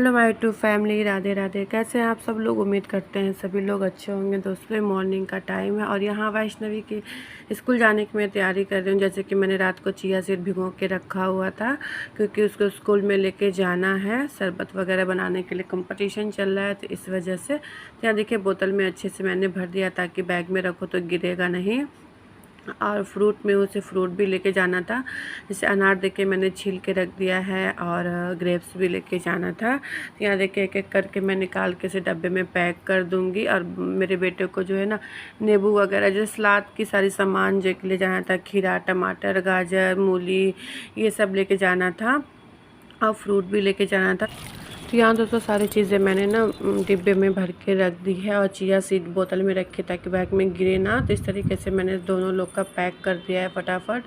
Hello my to family, Radhe Radhe. कैसे हैं आप सब लोग? उम्मीद करते हैं सभी लोग अच्छे होंगे। दोस्तों, मॉर्निंग का टाइम है और यहाँ वैष्णवी की स्कूल जाने की मैं तैयारी कर रही हूँ। जैसे कि मैंने रात को चिया सीड भिगो के रखा हुआ था, क्योंकि उसको स्कूल में लेके जाना है। शरबत वगैरह बनाने के लिए कंपटीशन चल रहा है, तो इस वजह से यहाँ देखिए बोतल में अच्छे से मैंने भर दिया ताकि बैग में रखो तो गिरेगा नहीं। और फ्रूट में उसे फ्रूट भी लेके जाना था। जैसे अनार देके मैंने छील के रख दिया है और ग्रेप्स भी लेके जाना था। तो यहाँ देखिए एक एक करके मैं निकाल के इसे डब्बे में पैक कर दूँगी। और मेरे बेटे को जो है ना नींबू वगैरह जैसे सलाद की सारी सामान जो ले जाना था, खीरा, टमाटर, गाजर, मूली, ये सब लेके जाना था और फ्रूट भी लेके जाना था। तो यहाँ दोस्तों सारी चीज़ें मैंने ना डिब्बे में भर के रख दी है और चिया सीड बोतल में रखी ताकि बैग में गिरे ना। तो इस तरीके से मैंने दोनों लोग का पैक कर दिया है फटाफट।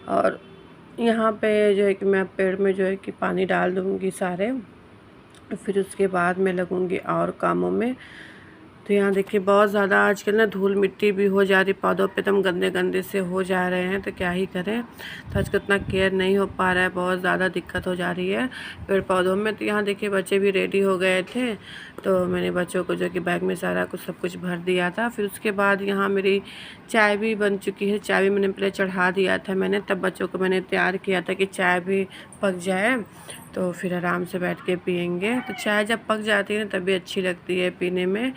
और यहाँ पे जो है कि मैं पेड़ में जो है कि पानी डाल दूँगी सारे, फिर उसके बाद मैं लगूँगी और कामों में। तो यहाँ देखिए बहुत ज़्यादा आजकल ना धूल मिट्टी भी हो जा रही पौधों पे, एकदम गंदे गंदे से हो जा रहे हैं, तो क्या ही करें। तो आजकल इतना केयर नहीं हो पा रहा है, बहुत ज़्यादा दिक्कत हो जा रही है पेड़ पौधों में। तो यहाँ देखिए बच्चे भी रेडी हो गए थे, तो मैंने बच्चों को जो कि बैग में सारा कुछ सब कुछ भर दिया था। फिर उसके बाद यहाँ मेरी चाय भी बन चुकी है। चाय भी मैंने पहले चढ़ा दिया था, मैंने तब बच्चों को मैंने तैयार किया था कि चाय भी पक जाए तो फिर आराम से बैठ के पियेंगे। तो चाय जब पक जाती है ना तभी अच्छी लगती है पीने में।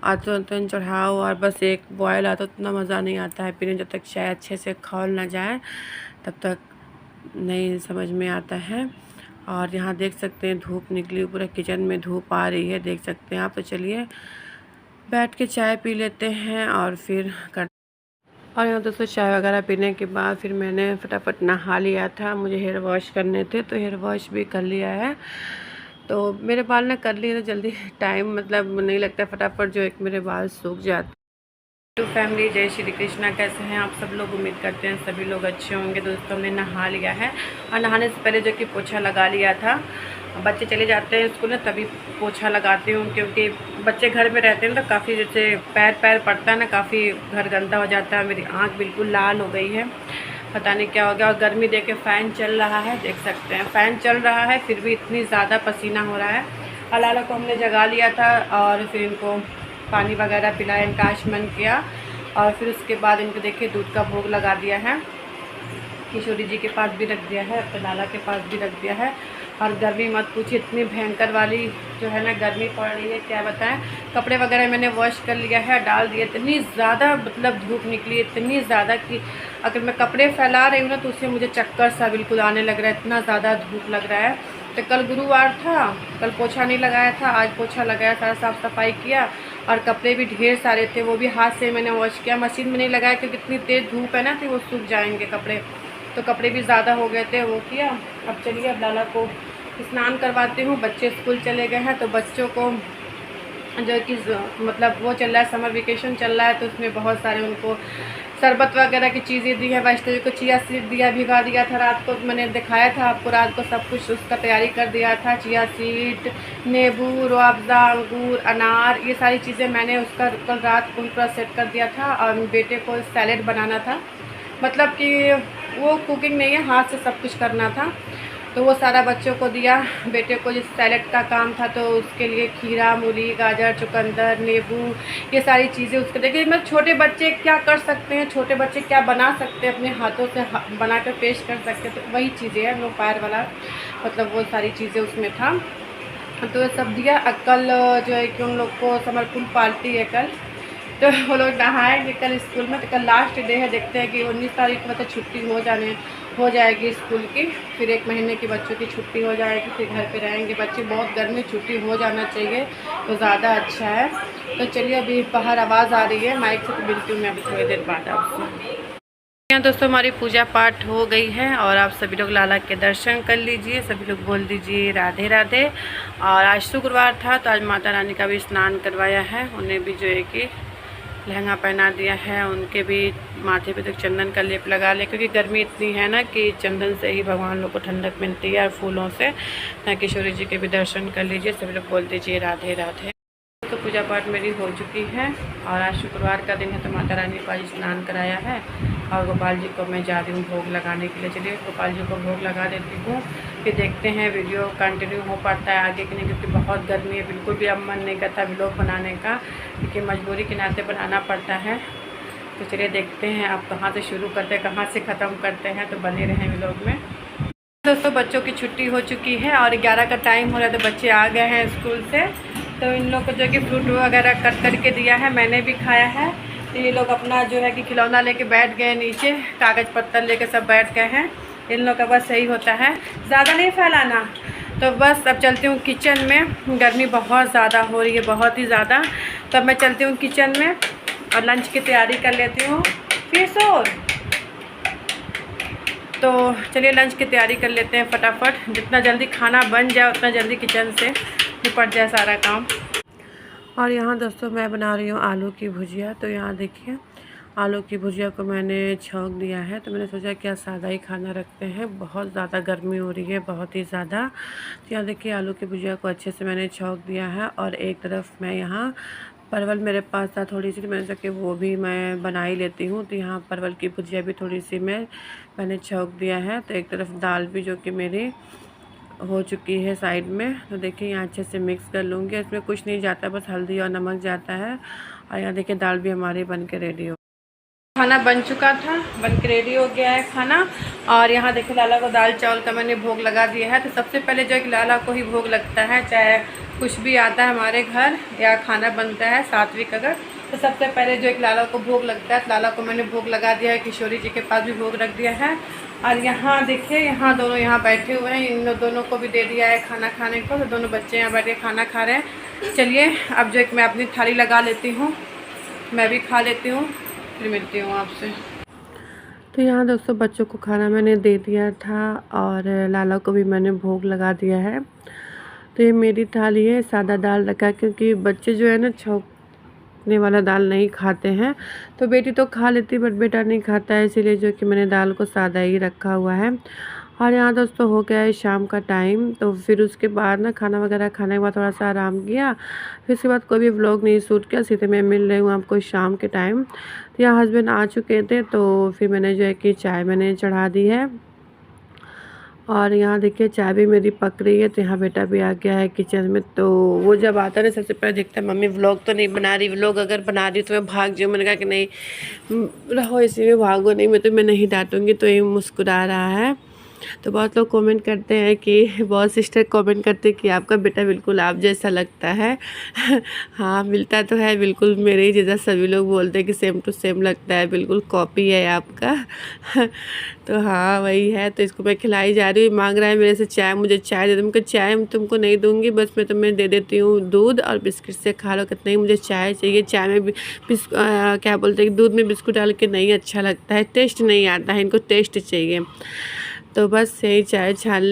और तुरंत चढ़ाओ और बस एक बॉयल आता, उतना मज़ा नहीं आता है पीने। जब तक चाय अच्छे से खौल ना जाए तब तक नहीं समझ में आता है। और यहाँ देख सकते हैं धूप निकली, पूरा किचन में धूप आ रही है, देख सकते हैं आप। तो चलिए बैठ के चाय पी लेते हैं और फिर कर। और यहाँ दोस्तों चाय वगैरह पीने के बाद फिर मैंने फटाफट नहा लिया था। मुझे हेयर वॉश करने थे तो हेयर वॉश भी कर लिया है। तो मेरे बाल ना कर लिए तो जल्दी टाइम मतलब नहीं लगता, फटाफट जो एक मेरे बाल सूख जाते। टू फैमिली, जय श्री कृष्णा। कैसे हैं आप सब लोग? उम्मीद करते हैं सभी लोग अच्छे होंगे। दोस्तों हमने नहा लिया है और नहाने से पहले जो कि पोछा लगा लिया था। बच्चे चले जाते हैं स्कूल में तभी पोछा लगाती हूँ, क्योंकि बच्चे घर में रहते हैं तो काफ़ी जैसे पैर पड़ता है ना, काफ़ी घर गंदा हो जाता है। मेरी आँख बिल्कुल लाल हो गई है, पता नहीं क्या हो गया। और गर्मी देख के फ़ैन चल रहा है, देख सकते हैं फ़ैन चल रहा है, फिर भी इतनी ज़्यादा पसीना हो रहा है। अलाला को हमने जगा लिया था और फिर इनको पानी वगैरह पिलाया, इनका आचमन किया और फिर उसके बाद इनको देखिए दूध का भोग लगा दिया है। किशोरी जी के पास भी रख दिया है, अपने लाला के पास भी रख दिया है। और गर्मी मत पूछिए, इतनी भयंकर वाली जो है ना गर्मी पड़ रही है, क्या बताएं। कपड़े वगैरह मैंने वॉश कर लिया है, डाल दिए। इतनी ज़्यादा मतलब धूप निकली, इतनी ज़्यादा कि अगर मैं कपड़े फैला रही हूँ ना तो उससे मुझे चक्कर सा बिल्कुल आने लग रहा है, इतना ज़्यादा धूप लग रहा है। तो कल गुरुवार था, कल पोछा नहीं लगाया था, आज पोछा लगाया, सारा साफ़ सफाई किया। और कपड़े भी ढेर सारे थे, वो भी हाथ से मैंने वॉश किया, मशीन में नहीं लगाया क्योंकि इतनी तेज़ धूप है ना तो वो सूख जाएंगे कपड़े। तो कपड़े भी ज़्यादा हो गए थे, वो किया। अब चलिए अब लाला को स्नान करवाती हूँ। बच्चे स्कूल चले गए हैं तो बच्चों को जो कि मतलब वो चल रहा है, समर वेकेशन चल रहा है, तो उसमें बहुत सारे उनको शरबत वगैरह की चीज़ें दी है। वैष्णवी को चिया सीड दिया, भिगा दिया था रात को, मैंने दिखाया था आपको रात को सब कुछ उसका तैयारी कर दिया था। चिया सीड, नींबू, रूअफ़ज़ा, अंगूर, अनार, ये सारी चीज़ें मैंने उसका कल रात को पूरा सेट कर दिया था। और बेटे को सैलेड बनाना था, मतलब कि वो कुकिंग नहीं है, हाथ से सब कुछ करना था, तो वो सारा बच्चों को दिया। बेटे को जिस सैलेड का काम था तो उसके लिए खीरा, मूली, गाजर, चुकंदर, नींबू, ये सारी चीज़ें उसके। देखिए मैं छोटे बच्चे क्या कर सकते हैं, छोटे बच्चे क्या बना सकते हैं, अपने हाथों से बना कर पेश कर सकते हैं, तो वही चीज़ें हैं। वो फायर वाला मतलब वो सारी चीज़ें उसमें था, तो ये सब दिया। कल जो है कि उन लोग को समर फुल पार्टी है कल, तो वो लोग नहाएंगे कल स्कूल में। तो कल लास्ट डे है, देखते हैं कि 19 तारीख को मतलब छुट्टी हो जाएगी स्कूल की। फिर 1 महीने की बच्चों की छुट्टी हो जाएगी, फिर घर पे रहेंगे बच्चे। बहुत गर्मी, छुट्टी हो जाना चाहिए तो ज़्यादा अच्छा है। तो चलिए अभी बाहर आवाज़ आ रही है माइक से, तो मिलती हूँ मैं अभी थोड़ी देर बाद आपसे। यहाँ दोस्तों हमारी पूजा पाठ हो गई है और आप सभी लोग लाला के दर्शन कर लीजिए। सभी लोग बोल दीजिए राधे राधे। और आज शुक्रवार था तो आज माता रानी का भी स्नान करवाया है, उन्हें भी जो है कि लहंगा पहना दिया है। उनके भी माथे पे तक चंदन का लेप लगा ले, क्योंकि गर्मी इतनी है ना कि चंदन से ही भगवान लोग को ठंडक मिलती है और फूलों से। किशोरी जी के भी दर्शन कर लीजिए। सभी लोग बोल दीजिए राधे राधे। तो पूजा पाठ मेरी हो चुकी है और आज शुक्रवार का दिन है तो माता रानी को आज स्नान कराया है और गोपाल जी को मैं जा रही हूँ भोग लगाने के लिए। चलिए गोपाल जी को भोग लगा देती हूँ, फिर देखते हैं वीडियो कंटिन्यू हो पाता है आगे कि नहीं, क्योंकि बहुत गर्मी है, बिल्कुल भी अब मन नहीं करता व्लॉग बनाने का, क्योंकि मजबूरी के नाते बनाना पड़ता है। तो चलिए देखते हैं आप कहाँ से शुरू करते हैं कहाँ से ख़त्म करते हैं, तो बने रहें व्लॉग में। दोस्तों बच्चों की छुट्टी हो चुकी है और 11 का टाइम हो रहा है, तो बच्चे आ गए हैं स्कूल से। तो इन लोग को जो कि फ्रूट वगैरह कट करके दिया है, मैंने भी खाया है। तो ये लोग अपना जो है कि खिलौना लेके बैठ गए नीचे, कागज़ पत्तर लेके सब बैठ गए हैं। इन लोग का बस सही होता है, ज़्यादा नहीं फैलाना। तो बस अब चलती हूँ किचन में, गर्मी बहुत ज़्यादा हो रही है, बहुत ही ज़्यादा। तो अब मैं चलती हूँ किचन में और लंच की तैयारी कर लेती हूँ। फिर शोर, तो चलिए लंच की तैयारी कर लेते हैं फटाफट, जितना जल्दी खाना बन जाए उतना जल्दी किचन से निपट जाए सारा काम। और यहाँ दोस्तों मैं बना रही हूँ आलू की भुजिया। तो यहाँ देखिए आलू की भुजिया को मैंने छौंक दिया है। तो मैंने सोचा क्या सादा ही खाना रखते हैं, बहुत ज़्यादा गर्मी हो रही है, बहुत ही ज़्यादा। तो यहाँ देखिए आलू की भुजिया को अच्छे से मैंने छौंक दिया है और एक तरफ मैं यहाँ परवल मेरे पास था थोड़ी सी, तो मैंने सोचा कि वो भी मैं बना ही लेती हूँ। तो यहाँ परवल की भुजिया भी थोड़ी सी मैंने छौंक दिया है। तो एक तरफ दाल भी जो कि मेरी हो चुकी है साइड में। तो देखिए यहाँ अच्छे से मिक्स कर लूँगी, इसमें कुछ नहीं जाता, बस हल्दी और नमक जाता है। और यहाँ देखिए दाल भी हमारी बन के रेडी हो, खाना बन चुका था, बन के रेडी हो गया है खाना। और यहाँ देखिए लाला को दाल चावल का मैंने भोग लगा दिया है। तो सबसे पहले जो है कि लाला को ही भोग लगता है, चाहे कुछ भी आता है हमारे घर या खाना बनता है सात्विक अगर, तो सबसे पहले जो एक लाला को भोग लगता है। तो लाला को मैंने भोग लगा दिया है, किशोरी जी के पास भी भोग रख दिया है। और यहाँ देखिए यहाँ दोनों यहाँ बैठे हुए हैं, इन दोनों को भी दे दिया है खाना खाने को। तो दोनों बच्चे यहाँ बैठ के खाना खा रहे हैं। चलिए अब जो मैं अपनी थाली लगा लेती हूँ, मैं भी खा लेती हूँ, फिर मिलती हूँ आपसे। तो यहाँ दोस्तों बच्चों को खाना मैंने दे दिया था और लाला को भी मैंने भोग लगा दिया है। तो ये मेरी थाली है, सादा दाल रखा, क्योंकि बच्चे जो है ना छौंकने वाला दाल नहीं खाते हैं। तो बेटी तो खा लेती बट बेटा नहीं खाता है, इसीलिए जो कि मैंने दाल को सादा ही रखा हुआ है। और यहाँ दोस्तों हो गया है शाम का टाइम। तो फिर उसके बाद ना खाना वगैरह खाने के बाद थोड़ा सा आराम किया, फिर उसके बाद कोई भी व्लॉग नहीं शूट किया, सीधे मैं मिल रही हूँ आपको शाम के टाइम। तो यहाँ हस्बैंड आ चुके थे, तो फिर मैंने जो है कि चाय मैंने चढ़ा दी है। और यहाँ देखिए चाय भी मेरी पक रही है। तो यहाँ बेटा भी आ गया है किचन में। तो वो जब आता है ना सबसे पहले देखता है मम्मी व्लॉग तो नहीं बना रही, व्लॉग अगर बना रही तो मैं भाग जाऊँ। मैंने कहा कि नहीं रहो, इसी में भागो नहीं, मैं नहीं डांटूँगी। तो ये मुस्कुरा रहा है। तो बहुत लोग कमेंट करते हैं कि बहुत सिस्टर कमेंट करते हैं कि आपका बेटा बिल्कुल आप जैसा लगता है। हाँ मिलता तो है बिल्कुल मेरे ही जैसा, सभी लोग बोलते हैं कि सेम टू सेम लगता है, बिल्कुल कॉपी है आपका। तो हाँ वही है। तो इसको मैं खिलाई जा रही हूँ, मांग रहा है मेरे से चाय, मुझे चाय दे दो। मैं चाय तुमको नहीं दूँगी, बस मैं तुम्हें दे देती हूँ दूध और बिस्किट से खा लो। कितना ही मुझे चाय चाहिए, चाय में भी क्या बोलते हैं, दूध में बिस्कुट डाल के नहीं अच्छा लगता है, टेस्ट नहीं आता है, इनको टेस्ट चाहिए। तो बस यही चाय छान